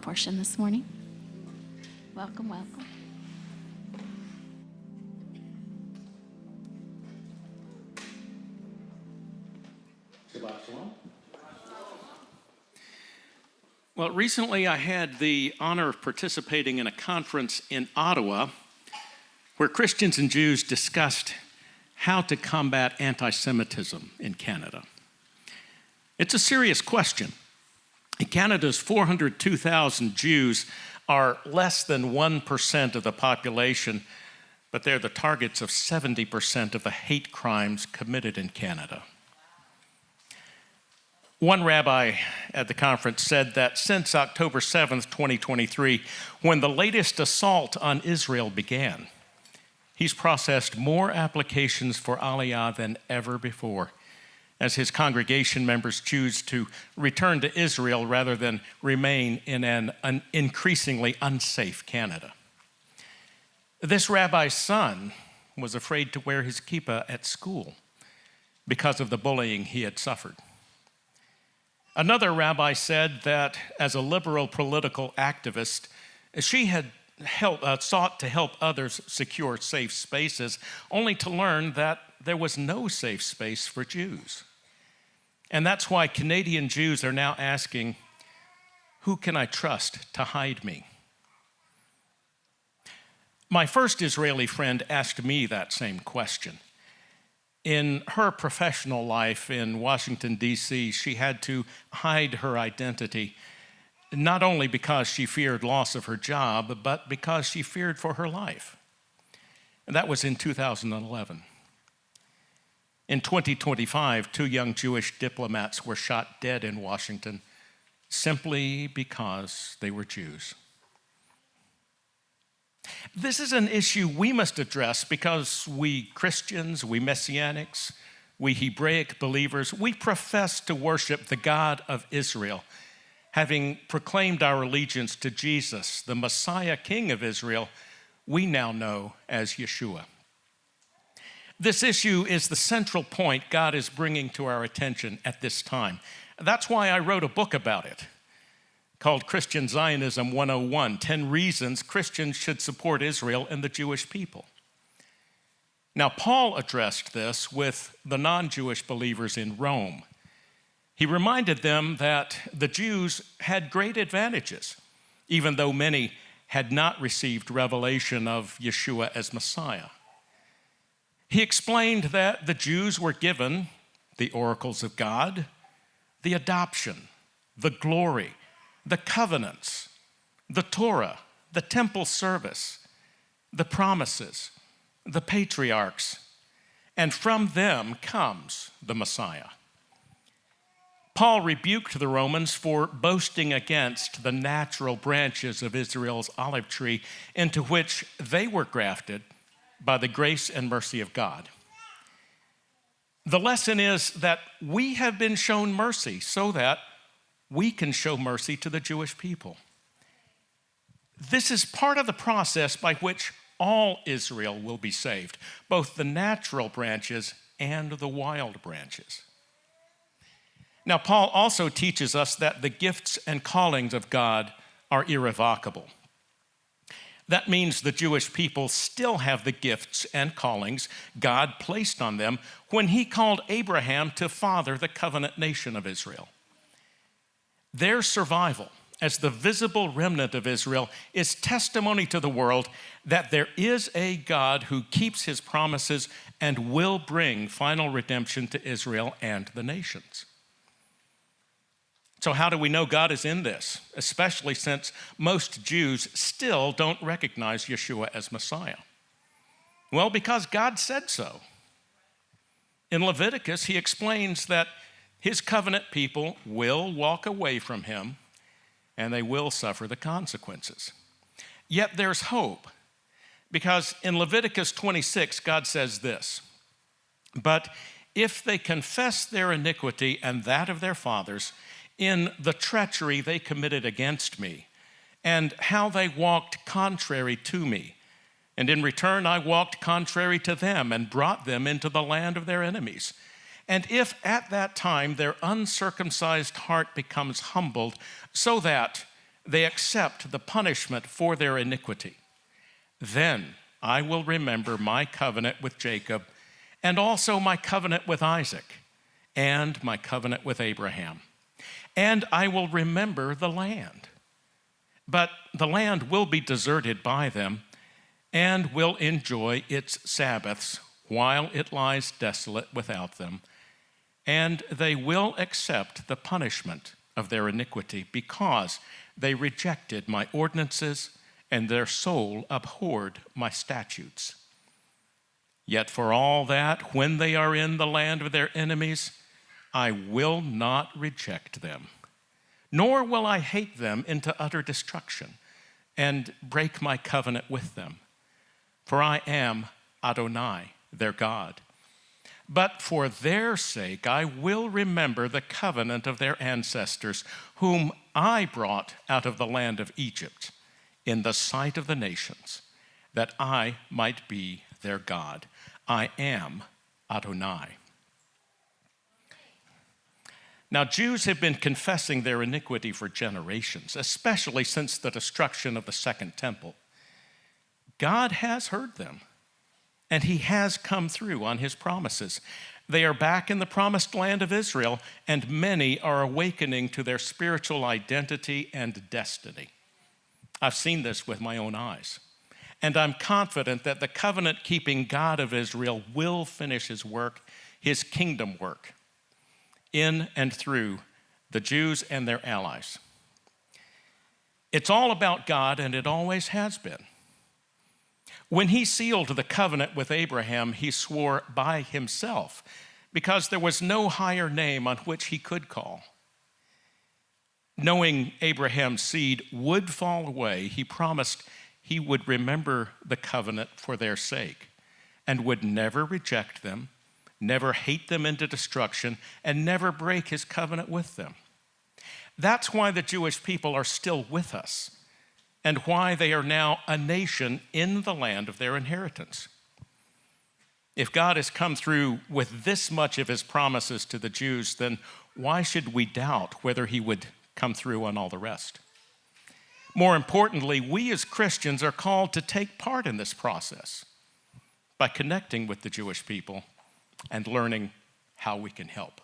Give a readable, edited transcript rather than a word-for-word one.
portion this morning. Welcome, welcome. Well, recently I had the honor of participating in a conference in Ottawa where Christians and Jews discussed how to combat anti-Semitism in Canada. It's a serious question. Canada's 402,000 Jews are less than 1% of the population, but they're the targets of 70% of the hate crimes committed in Canada. One rabbi at the conference said that since October 7th, 2023, when the latest assault on Israel began, he's processed more applications for Aliyah than ever before, as his congregation members choose to return to Israel rather than remain in an increasingly unsafe Canada. This rabbi's son was afraid to wear his kippah at school because of the bullying he had suffered. Another rabbi said that as a liberal political activist, she had sought to help others secure safe spaces, only to learn that there was no safe space for Jews. And that's why Canadian Jews are now asking, who can I trust to hide me? My first Israeli friend asked me that same question. In her professional life in Washington, D.C., she had to hide her identity, not only because she feared loss of her job, but because she feared for her life. And that was in 2011. In 2025, 2 young Jewish diplomats were shot dead in Washington simply because they were Jews. This is an issue we must address because we Christians, we Messianics, we Hebraic believers, we profess to worship the God of Israel, having proclaimed our allegiance to Jesus, the Messiah King of Israel, we now know as Yeshua. This issue is the central point God is bringing to our attention at this time. That's why I wrote a book about it called Christian Zionism 101, 10 Reasons Christians Should Support Israel and the Jewish People. Now, Paul addressed this with the non-Jewish believers in Rome. He reminded them that the Jews had great advantages, even though many had not received revelation of Yeshua as Messiah. He explained that the Jews were given the oracles of God, the adoption, the glory, the covenants, the Torah, the temple service, the promises, the patriarchs, and from them comes the Messiah. Paul rebuked the Romans for boasting against the natural branches of Israel's olive tree into which they were grafted by the grace and mercy of God. The lesson is that we have been shown mercy so that we can show mercy to the Jewish people. This is part of the process by which all Israel will be saved, both the natural branches and the wild branches. Now, Paul also teaches us that the gifts and callings of God are irrevocable. That means the Jewish people still have the gifts and callings God placed on them when he called Abraham to father the covenant nation of Israel. Their survival as the visible remnant of Israel is testimony to the world that there is a God who keeps his promises and will bring final redemption to Israel and the nations. So how do we know God is in this, especially since most Jews still don't recognize Yeshua as Messiah? Well, because God said so. In Leviticus, he explains that his covenant people will walk away from him and they will suffer the consequences. Yet there's hope, because in Leviticus 26, God says this, "But if they confess their iniquity and that of their fathers, in the treachery they committed against me, and how they walked contrary to me. And in return I walked contrary to them and brought them into the land of their enemies. And if at that time their uncircumcised heart becomes humbled, so that they accept the punishment for their iniquity. Then I will remember my covenant with Jacob, and also my covenant with Isaac, and my covenant with Abraham. And I will remember the land. But the land will be deserted by them, and will enjoy its Sabbaths while it lies desolate without them. And they will accept the punishment of their iniquity, because they rejected my ordinances, and their soul abhorred my statutes. Yet for all that, when they are in the land of their enemies, I will not reject them, nor will I hate them into utter destruction and break my covenant with them. For I am Adonai, their God. But for their sake I will remember the covenant of their ancestors, whom I brought out of the land of Egypt in the sight of the nations, that I might be their God. I am Adonai. Now, Jews have been confessing their iniquity for generations, especially since the destruction of the Second Temple. God has heard them, and he has come through on his promises. They are back in the promised land of Israel, and many are awakening to their spiritual identity and destiny. I've seen this with my own eyes, and I'm confident that the covenant-keeping God of Israel will finish his work, his kingdom work, in and through the Jews and their allies. It's all about God, and it always has been. When he sealed the covenant with Abraham, he swore by himself, because there was no higher name on which he could call. Knowing Abraham's seed would fall away, he promised he would remember the covenant for their sake and would never reject them, never hate them into destruction, and never break his covenant with them. That's why the Jewish people are still with us, and why they are now a nation in the land of their inheritance. If God has come through with this much of his promises to the Jews, then why should we doubt whether he would come through on all the rest? More importantly, we as Christians are called to take part in this process by connecting with the Jewish people and learning how we can help.